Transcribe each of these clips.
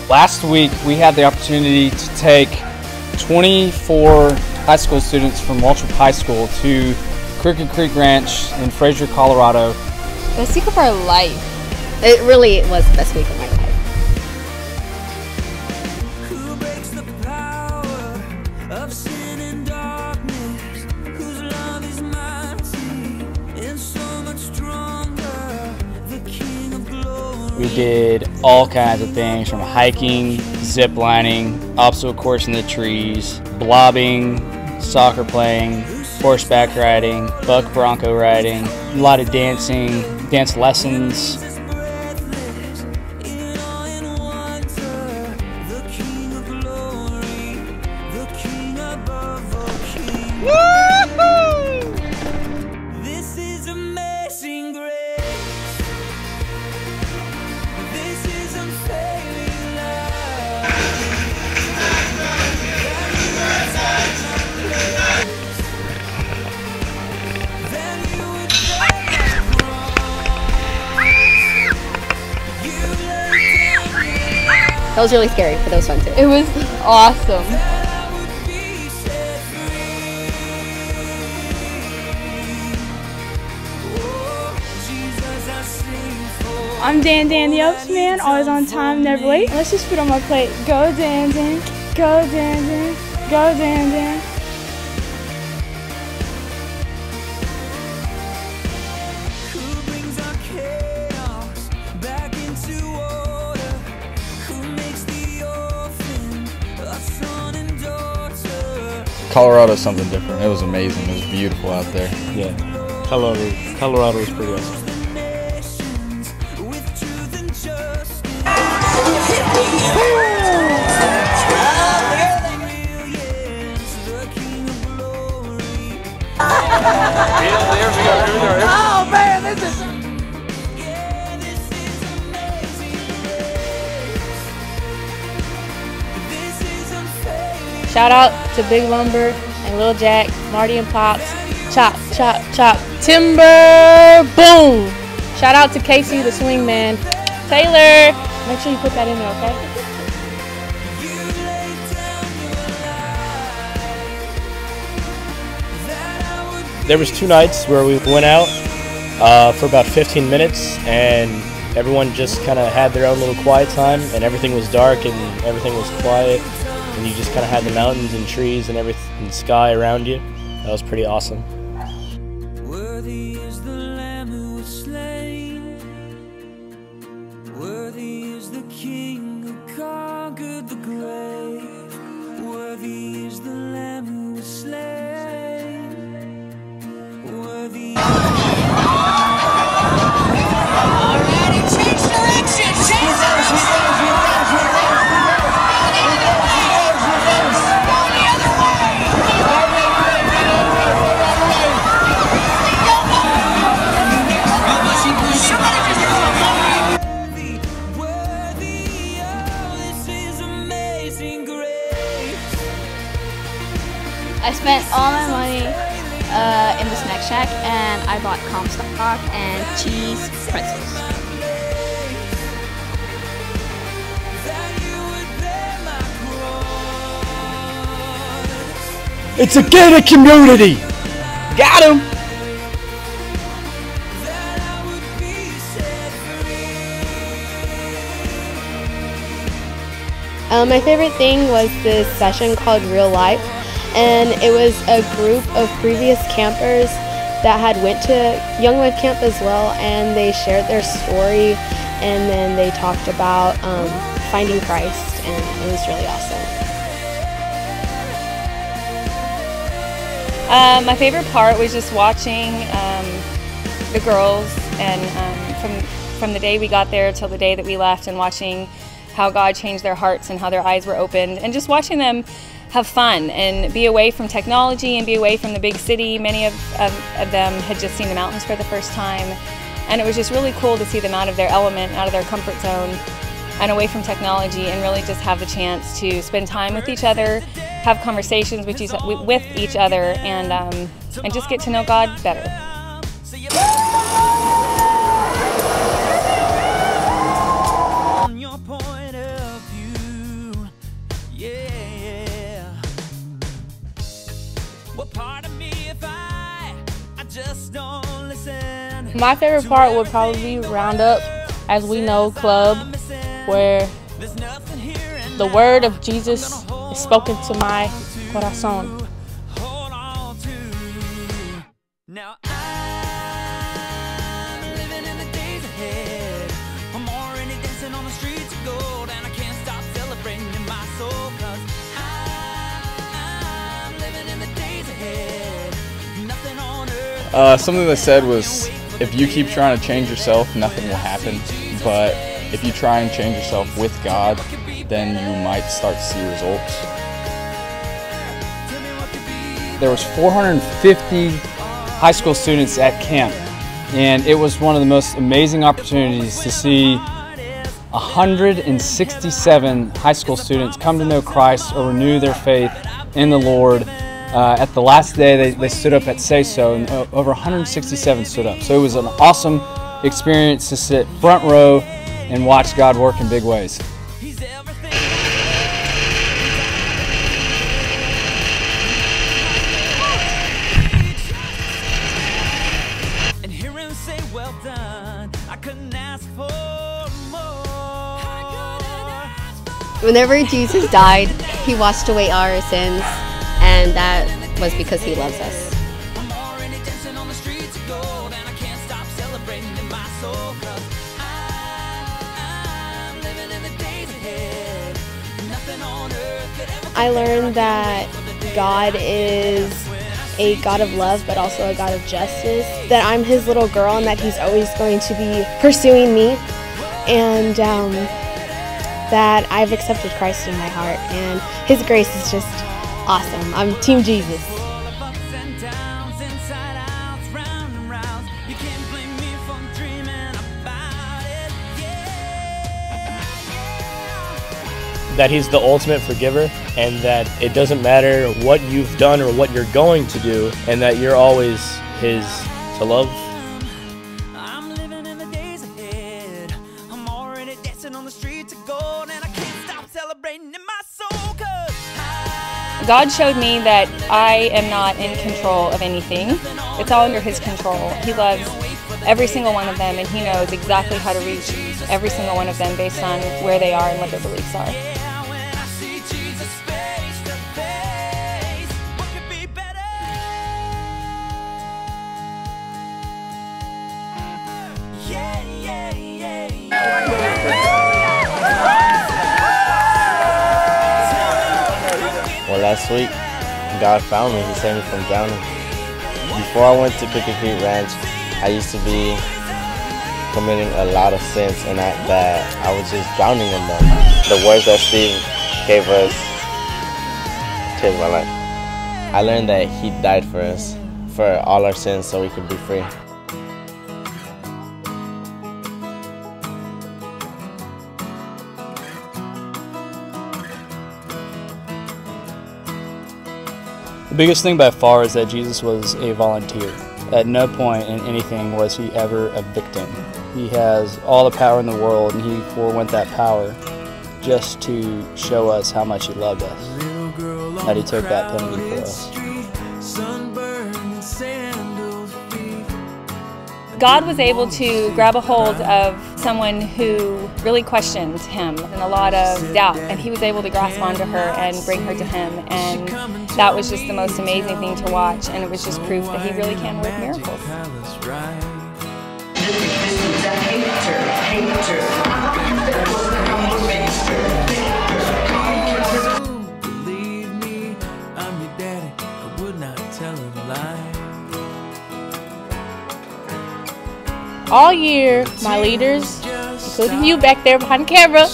Last week we had the opportunity to take 24 high school students from Waltrip High School to Crooked Creek Ranch in Fraser, Colorado. Best week of our life. It really was the best week of my life. Who breaks the power of sin and darkness, whose love is mighty and so much stronger, the King of glory. We did all kinds of things, from hiking, zip lining, obstacle course in the trees, blobbing, soccer playing, horseback riding, buck bronco riding, a lot of dancing, dance lessons. This is amazing grace. This is unfailing love. Then you would die That was really scary, but that was fun too. It was awesome. I'm Dan the Oaks Man, always on time, never late. Let's just put on my plate. Go Dan, go Dan, go Dan. Who brings our chaos back into order? Who makes the orphan a son and daughter? Colorado's something different. It was amazing. It was beautiful out there. Yeah, Colorado was pretty awesome. Oh man, this is Shout out to Big Lumber and Lil Jack, Marty and Pops. Chop, chop, chop. Timber, boom. Shout out to Casey, the swing man. Taylor, make sure you put that in there, okay? There was 2 nights where we went out for about 15 minutes, and everyone just kind of had their own little quiet time, and everything was dark and everything was quiet, and you just kind of had the mountains and trees and everything, and sky around you. That was pretty awesome. worthy is the Lamb who was slain. Worthy is the King who conquered the grave. Worthy is the Lamb who was slain. Worthy. Alrighty, change direction, change direction. Go the other way. Worthy, oh, this is amazing grace. I spent all my money in the snack shack, and I bought Comstock and cheese pretzels. That you would bear my cross. It's a gated community! Got him! That I would be set free. My favorite thing was this session called Real Life, and it was a group of previous campers that had went to Young Life Camp as well, and they shared their story, and then they talked about finding Christ, and it was really awesome. My favorite part was just watching the girls, and from the day we got there till the day that we left, and watching how God changed their hearts and how their eyes were opened, and just watching them have fun and be away from technology and be away from the big city. Many of them had just seen the mountains for the first time, and it was just really cool to see them out of their element, out of their comfort zone, and away from technology, and really just have the chance to spend time with each other, have conversations with each other, and just get to know God better. On your point of view. My favorite part would probably be Roundup, as we know, club, where the word of Jesus is spoken to my corazón. Now I'm living in the days ahead. I'm already dancing on the streets of gold, and I can't stop celebrating in my soul, 'cause I'm living in the days ahead. Nothing on earth. Something they said was, if you keep trying to change yourself, nothing will happen. But if you try and change yourself with God, then you might start to see results. There was 450 high school students at camp, and it was one of the most amazing opportunities to see 167 high school students come to know Christ or renew their faith in the Lord. At the last day, they stood up at Say So, and over 167 stood up. So it was an awesome experience to sit front row and watch God work in big ways. And hear him say, well done, I couldn't ask for more. Whenever Jesus died, he washed away our sins, and that was because he loves us. I'm already dancing on the streets of gold, and I can't stop celebrating in my soul, 'cause I'm living in the days ahead. Nothing on earth could ever. I learned that God is a God of love, but also a God of justice, that I'm his little girl and that he's always going to be pursuing me, and that I've accepted Christ in my heart, and his grace is just awesome. I'm Team Jesus. That he's the ultimate forgiver, and that it doesn't matter what you've done or what you're going to do, and that you're always his to love. I'm living in the days ahead. I'm already dancing on the streets of gold, and I can't stop celebrating in my soul, 'cause God showed me that I am not in control of anything. It's all under his control. He loves every single one of them, and he knows exactly how to reach every single one of them based on where they are and what their beliefs are. Well, last week, God found me. He saved me from drowning. Before I went to Picket Creek Ranch, I used to be committing a lot of sins, and that I was just drowning in them. The words that Steve gave us changed my life. I learned that he died for us, for all our sins, so we could be free. The biggest thing by far is that Jesus was a volunteer. At no point in anything was he ever a victim. He has all the power in the world, and he forewent that power just to show us how much he loved us, that he took that penalty for us. God was able to grab a hold of someone who really questioned him and a lot of doubt, and he was able to grasp onto her and bring her to him, and that was just the most amazing thing to watch, and it was just proof that he really can work miracles. Believe me, I'm your daddy. I would not tell a lie. All year, my leaders, including you back there behind the camera,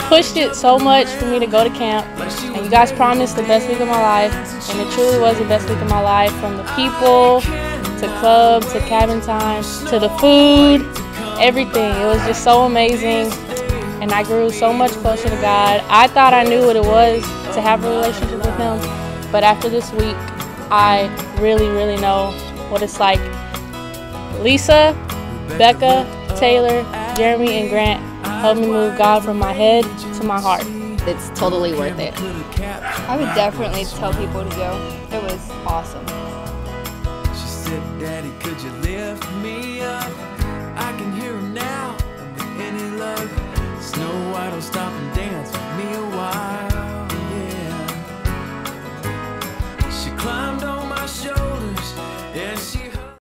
pushed it so much for me to go to camp, and you guys promised the best week of my life, and it truly was the best week of my life, from the people, to club, to cabin time, to the food, everything. It was just so amazing, and I grew so much closer to God. I thought I knew what it was to have a relationship with him, but after this week, I really, really know what it's like. Lisa, Becca, Taylor, Jeremy, and Grant helped me move God from my head to my heart. It's totally worth it. I would definitely tell people to go. It was awesome. said, Daddy, could you lift me up?